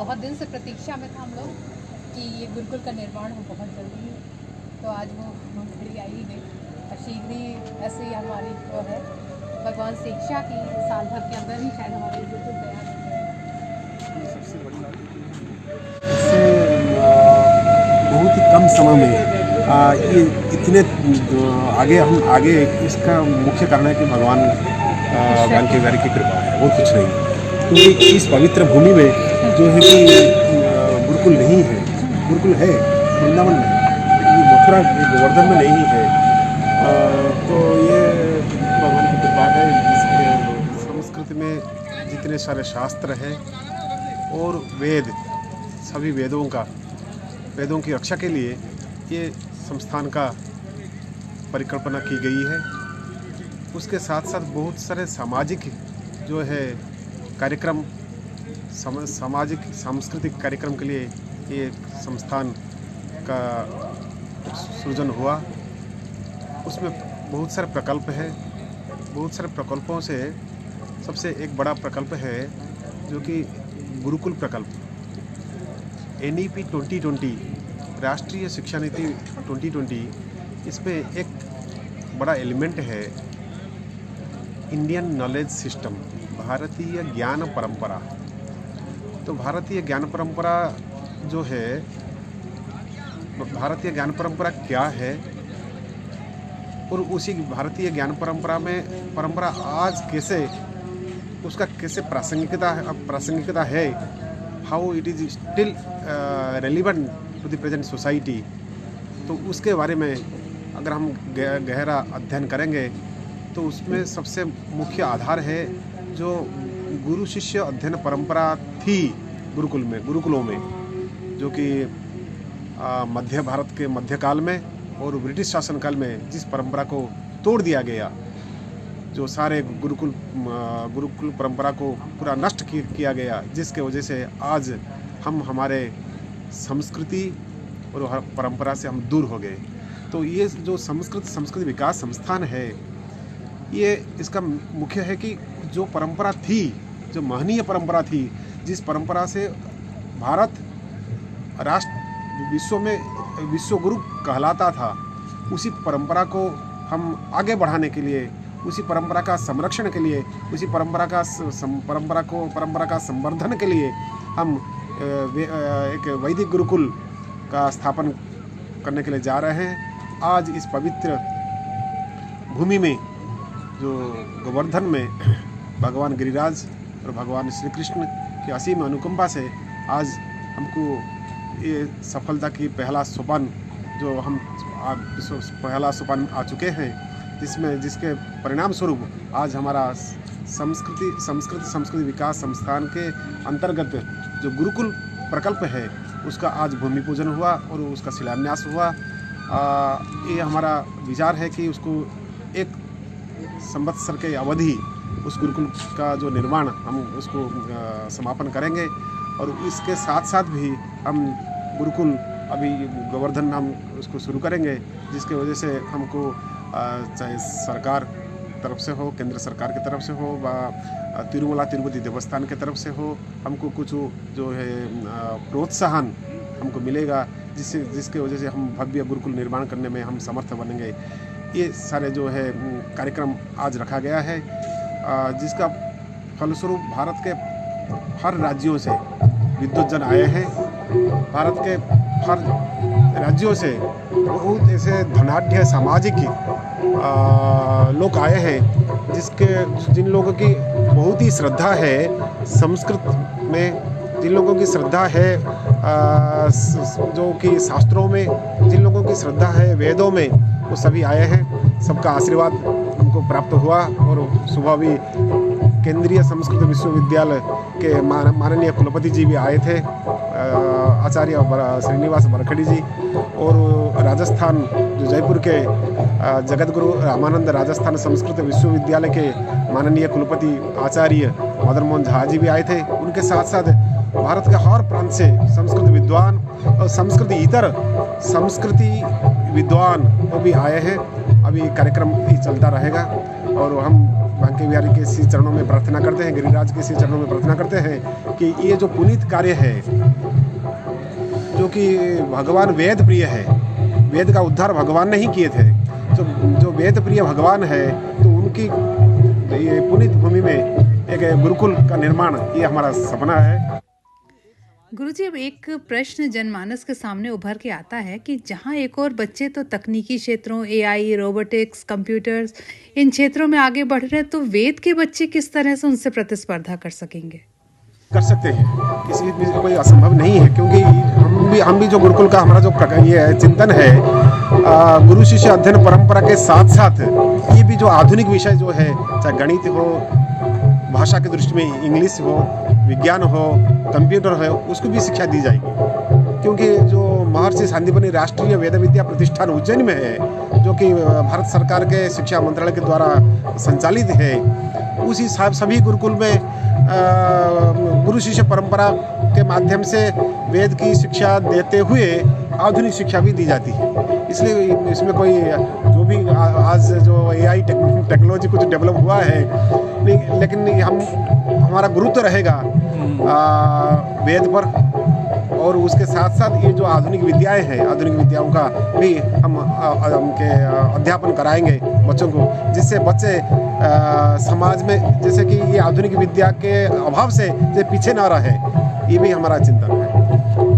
बहुत दिन से प्रतीक्षा में था हम लोग कि ये गुरुकुल का निर्माण हो बहुत जल्दी, तो आज वो घड़ी आई ही गई और शीघ्र ही ऐसे ही हमारी जो है भगवान से इच्छा की साल भर के अंदर ही शायद हमारे गुरुकुल तैयार हो जाएगा। सबसे बड़ी बात इससे बहुत ही कम समय में ये इतने आगे इसका मुख्य कारण है कि भगवान ज्ञान की कृपा है, और कुछ नहीं। क्योंकि इस पवित्र भूमि में जो है कि गुरुकुल नहीं है, गुरुकुल है वृंदावन में, ये मथुरा गोवर्धन में नहीं है। तो ये भगवान की कृपा है। जिसके संस्कृत में जितने सारे शास्त्र हैं और वेद, सभी वेदों की रक्षा के लिए ये संस्थान का परिकल्पना की गई है। उसके साथ साथ बहुत सारे सामाजिक जो है कार्यक्रम, सामाजिक सांस्कृतिक कार्यक्रम के लिए ये संस्थान का सृजन हुआ। उसमें बहुत सारे प्रकल्प है। बहुत सारे प्रकल्पों से सबसे एक बड़ा प्रकल्प है जो कि गुरुकुल प्रकल्प NEP 2020, राष्ट्रीय शिक्षा नीति 2020। इसमें एक बड़ा एलिमेंट है इंडियन नॉलेज सिस्टम, भारतीय ज्ञान परंपरा। तो भारतीय ज्ञान परंपरा जो है, भारतीय ज्ञान परंपरा क्या है और उसी भारतीय ज्ञान परंपरा आज कैसे, उसका कैसे प्रासंगिकता है, how it is still relevant to the present society. तो उसके बारे में अगर हम गहरा अध्ययन करेंगे तो उसमें सबसे मुख्य आधार है जो गुरु शिष्य अध्ययन परंपरा थी गुरुकुलों में, जो कि मध्य भारत के मध्यकाल में और ब्रिटिश शासनकाल में जिस परंपरा को तोड़ दिया गया, जो सारे गुरुकुल परंपरा को पूरा नष्ट किया गया, जिसके वजह से आज हम हमारे संस्कृति और परंपरा से हम दूर हो गए। तो ये जो संस्कृति विकास संस्थान है, ये इसका मुख्य है कि जो परंपरा थी, जो महनीय परंपरा थी, जिस परंपरा से भारत राष्ट्र विश्व गुरु कहलाता था, उसी परंपरा को हम आगे बढ़ाने के लिए, उसी परंपरा का संरक्षण के लिए, उसी परंपरा का संवर्धन के लिए हम एक वैदिक गुरुकुल का स्थापन करने के लिए जा रहे हैं। आज इस पवित्र भूमि में, जो गोवर्धन में भगवान गिरिराज और भगवान श्री कृष्ण की असीम अनुकंपा से आज हमको ये सफलता की पहला सोपान आ चुके हैं, जिसके परिणाम स्वरूप आज हमारा संस्कृति विकास संस्थान के अंतर्गत जो गुरुकुल प्रकल्प है, उसका आज भूमि पूजन हुआ और उसका शिलान्यास हुआ। ये हमारा विचार है कि उसको एक संवत्सर के अवधि उस गुरुकुल का जो निर्माण हम उसको समापन करेंगे, और इसके साथ साथ भी हम गुरुकुल अभी गोवर्धन हम उसको शुरू करेंगे, जिसके वजह से हमको चाहे सरकार तरफ से हो, केंद्र सरकार की तरफ से हो, व तिरुपति देवस्थान की तरफ से हो, हमको कुछ जो है प्रोत्साहन हमको मिलेगा, जिसके वजह से हम भव्य गुरुकुल निर्माण करने में हम समर्थ बनेंगे। ये सारे जो है कार्यक्रम आज रखा गया है, जिसका फलस्वरूप भारत के हर राज्यों से विद्वज्जन आए हैं। भारत के हर राज्यों से बहुत ऐसे धनाढ्य सामाजिक लोग आए हैं, जिन लोगों की बहुत ही श्रद्धा है संस्कृत में, जिन लोगों की श्रद्धा है जो कि शास्त्रों में, जिन लोगों की श्रद्धा है वेदों में, वो सभी आए हैं। सबका आशीर्वाद हमको प्राप्त हुआ, और सुबह भी केंद्रीय संस्कृत विश्वविद्यालय के माननीय कुलपति जी भी आए थे, आचार्य श्रीनिवास बरखड़ी जी, और राजस्थान जो जयपुर के जगतगुरु रामानंद राजस्थान संस्कृत विश्वविद्यालय के माननीय कुलपति आचार्य मदन मोहन झा जी भी आए थे। उनके साथ साथ भारत के हर प्रांत से संस्कृत विद्वान और संस्कृति विद्वान वो भी आए हैं। अभी कार्यक्रम ही चलता रहेगा और हम बांके बिहारी के श्री चरणों में प्रार्थना करते हैं, गिरिराज के श्री चरणों में प्रार्थना करते हैं कि ये जो पुनीत कार्य है, जो कि भगवान वेद प्रिय है, वेद का उद्धार भगवान ने ही किए थे, जो वेद प्रिय भगवान है, तो उनकी ये पुनीत भूमि में एक गुरुकुल का निर्माण, ये हमारा सपना है। गुरुजी, अब एक प्रश्न जनमानस के सामने उभर के आता है कि जहां एक और बच्चे तो तकनीकी क्षेत्रों, एआई, रोबोटिक्स, कंप्यूटर्स, इन क्षेत्रों में आगे बढ़ रहे हैं, तो वेद के बच्चे किस तरह से उनसे प्रतिस्पर्धा कर सकेंगे? कर सकते हैं, किसी भी कोई असंभव नहीं है, क्योंकि हम भी जो गुरुकुल का हमारा जो ये चिंतन है, गुरु शिष्य अध्ययन परंपरा के साथ साथ ये भी जो आधुनिक विषय जो है, चाहे गणित हो, भाषा की दृष्टि में इंग्लिश हो, विज्ञान हो, कंप्यूटर हो, उसको भी शिक्षा दी जाएगी। क्योंकि जो महर्षि सांदीपनि राष्ट्रीय वेद विद्या प्रतिष्ठान उज्जैन में है, जो कि भारत सरकार के शिक्षा मंत्रालय के द्वारा संचालित है, उसी सभी गुरुकुल में गुरु शिष्य परंपरा के माध्यम से वेद की शिक्षा देते हुए आधुनिक शिक्षा भी दी जाती है। इसलिए इसमें कोई जो भी आज जो एआई टेक्नोलॉजी कुछ डेवलप हुआ है, लेकिन हमारा गुरुत्व रहेगा वेद पर, और उसके साथ साथ ये जो आधुनिक विद्याएं हैं, आधुनिक विद्याओं का भी हम उनके अध्यापन कराएंगे बच्चों को, जिससे बच्चे समाज में जैसे कि ये आधुनिक विद्या के अभाव से पीछे ना रहे, ये भी हमारा चिंतन है।